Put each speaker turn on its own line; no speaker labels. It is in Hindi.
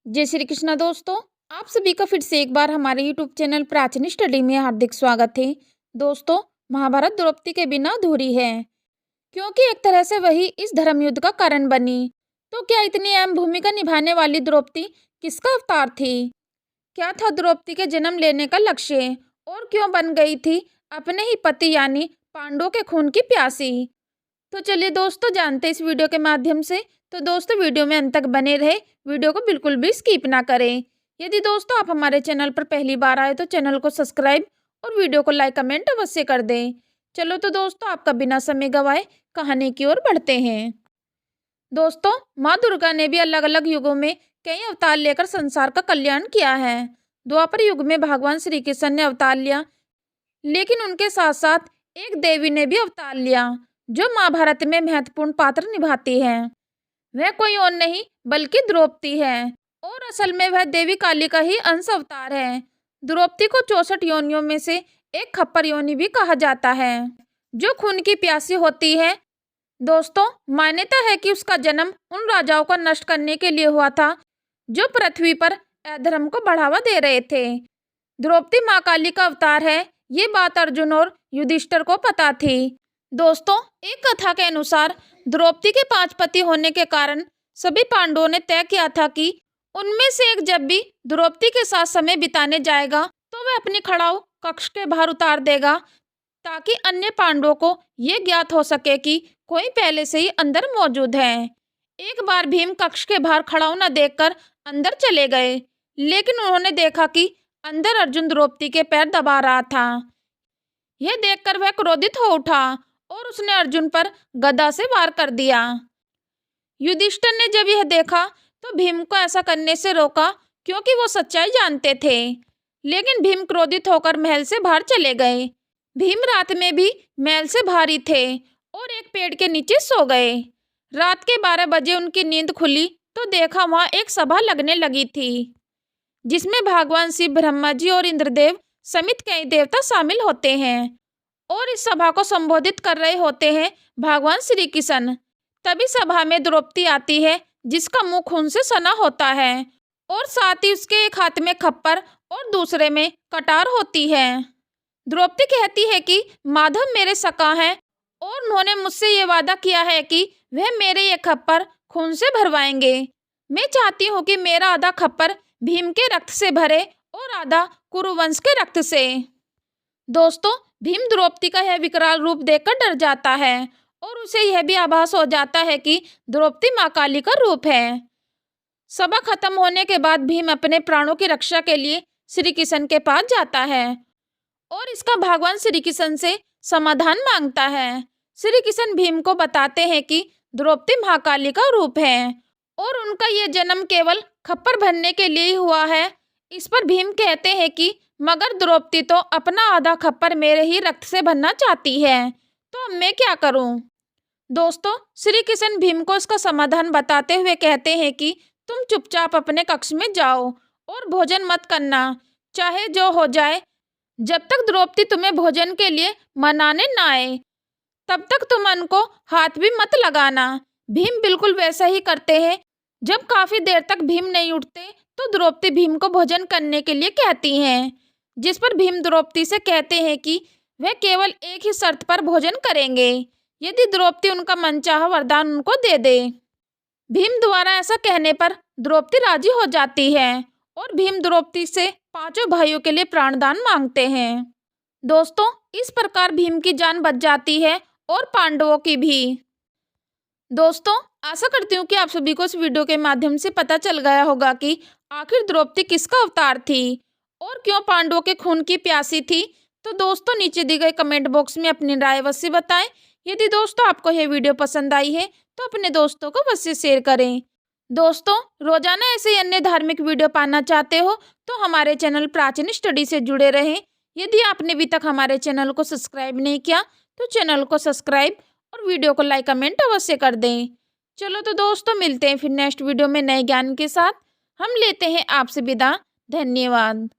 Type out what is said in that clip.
जय श्री कृष्णा दोस्तों। आप सभी का फिर से एक बार हमारे यूट्यूब चैनल प्राचीन स्टडी में हार्दिक स्वागत है। दोस्तों, महाभारत द्रौपदी के बिना अधूरी है, क्योंकि एक तरह से वही इस धर्म युद्ध का कारण बनी। तो क्या इतनी अहम भूमिका निभाने वाली द्रौपदी किसका अवतार थी? क्या था द्रौपदी के जन्म लेने का लक्ष्य, और क्यों बन गई थी अपने ही पति यानी पांडवों के खून की प्यासी? तो चलिए दोस्तों, जानते हैं इस वीडियो के माध्यम से। तो दोस्तों, वीडियो में अंत तक बने रहे, वीडियो को बिल्कुल भी स्किप ना करें। यदि दोस्तों आप हमारे चैनल पर पहली बार आए तो चैनल को सब्सक्राइब और वीडियो को लाइक कमेंट अवश्य कर दें। चलो तो दोस्तों, आपका बिना समय गवाए कहानी की ओर बढ़ते हैं। दोस्तों, माँ दुर्गा ने भी अलग अलग युगों में कई अवतार लेकर संसार का कल्याण किया है। द्वापर युग में भगवान श्री कृष्ण ने अवतार लिया, लेकिन उनके साथ साथ एक देवी ने भी अवतार लिया जो महाभारत में महत्वपूर्ण पात्र निभाती है। वह कोई और नहीं बल्कि द्रौपदी है, और असल में वह देवी काली का ही अंश अवतार है। द्रौपदी को 64 योनियों में से एक खप्पर योनि भी कहा जाता है, जो खून की प्यासी होती है। दोस्तों, मान्यता है कि उसका जन्म उन राजाओं को नष्ट करने के लिए हुआ था जो पृथ्वी पर अधर्म को बढ़ावा दे रहे थे। द्रौपदी माँ काली का अवतार है, ये बात अर्जुन और युधिष्ठिर को पता थी। दोस्तों, एक कथा के अनुसार द्रौपदी के 5 पति होने के कारण सभी पांडवों ने तय किया था कि उनमें से एक जब भी द्रौपदी के साथ समय बिताने जाएगा तो वह अपनी खड़ाऊ कक्ष के बाहर उतार देगा, ताकि अन्य पांडवों को ये ज्ञात हो सके कि कोई पहले से ही अंदर मौजूद है। एक बार भीम कक्ष के बाहर खड़ाऊ न देखकर अंदर चले गए, लेकिन उन्होंने देखा कि अंदर अर्जुन द्रौपदी के पैर दबा रहा था। यह देखकर वह क्रोधित हो उठा और उसने अर्जुन पर गदा से वार कर दिया। युधिष्ठिर ने जब यह देखा तो भीम को ऐसा करने से रोका, क्योंकि वो सच्चाई जानते थे। लेकिन भीम क्रोधित होकर महल से बाहर चले गए। भीम रात में भी महल से बाहर ही थे और एक पेड़ के नीचे सो गए। रात के 12 बजे उनकी नींद खुली तो देखा वहां एक सभा लगने लगी थी, जिसमें भगवान शिव, ब्रह्मा जी और इंद्रदेव समेत कई देवता शामिल होते हैं, और इस सभा को संबोधित कर रहे होते हैं भगवान श्री कृष्ण। तभी सभा में द्रौपदी आती है, जिसका मुंह खून से सना होता है, और साथ ही उसके एक हाथ में खप्पर और दूसरे में कटार होती है। द्रौपदी कहती है कि माधव मेरे सखा हैं, और उन्होंने मुझसे ये वादा किया है कि वह मेरे ये खप्पर खून से भरवाएंगे। मैं चाहती हूँ कि मेरा आधा खप्पर भीम के रक्त से भरे और आधा कुरुवंश के रक्त से। दोस्तों, भीम द्रौपदी का यह विकराल रूप देखकर डर जाता है, और उसे यह भी आभास हो जाता है कि द्रौपदी माँ काली का रूप है। सभा खत्म होने के बाद भीम अपने प्राणों की रक्षा के लिए श्री कृष्ण के पास जाता है और इसका भगवान श्री कृष्ण से समाधान मांगता है। श्री कृष्ण भीम को बताते हैं कि द्रौपदी महाकाली का रूप है और उनका ये जन्म केवल खप्पर भरने के लिए ही हुआ है। इस पर भीम कहते हैं कि मगर द्रौपदी तो अपना आधा खप्पर मेरे ही रक्त से भरना चाहती है, तो अब मैं क्या करूं? दोस्तों, श्री कृष्ण भीम को इसका समाधान बताते हुए कहते हैं कि तुम चुपचाप अपने कक्ष में जाओ और भोजन मत करना, चाहे जो हो जाए। जब तक द्रौपदी तुम्हें भोजन के लिए मनाने ना आए, तब तक तुम अन्न को हाथ भी मत लगाना। भीम बिल्कुल वैसा ही करते हैं। जब काफी देर तक भीम नहीं उठते तो द्रौपदी भीम को भोजन करने के लिए कहती हैं, जिस पर भीम द्रौपदी से कहते हैं कि वह केवल एक ही शर्त पर भोजन करेंगे, यदि द्रौपदी उनका मनचाहा वरदान उनको दे दे। भीम द्वारा ऐसा कहने पर द्रौपदी राजी हो जाती है और भीम द्रौपदी से 5 भाइयों के लिए प्राणदान मांगते हैं। दोस्तों, इस प्रकार भीम की जान बच जाती है और पांडवों की भी। दोस्तों, आशा करती हूँ कि आप सभी को इस वीडियो के माध्यम से पता चल गया होगा कि आखिर द्रौपदी किसका अवतार थी और क्यों पांडवों के खून की प्यासी थी। तो दोस्तों, नीचे दी गए कमेंट बॉक्स में अपनी राय अवश्य बताएं। यदि दोस्तों आपको यह वीडियो पसंद आई है तो अपने दोस्तों को अवश्य शेयर करें। दोस्तों, रोजाना ऐसे ही अन्य धार्मिक वीडियो पाना चाहते हो तो हमारे चैनल प्राचीन स्टडी से जुड़े रहें। यदि आपने अभी तक हमारे चैनल को सब्सक्राइब नहीं किया तो चैनल को सब्सक्राइब और वीडियो को लाइक कमेंट अवश्य कर दें। चलो तो दोस्तों, मिलते हैं फिर नेक्स्ट वीडियो में नए ज्ञान के साथ। हम लेते हैं आपसे विदा। धन्यवाद।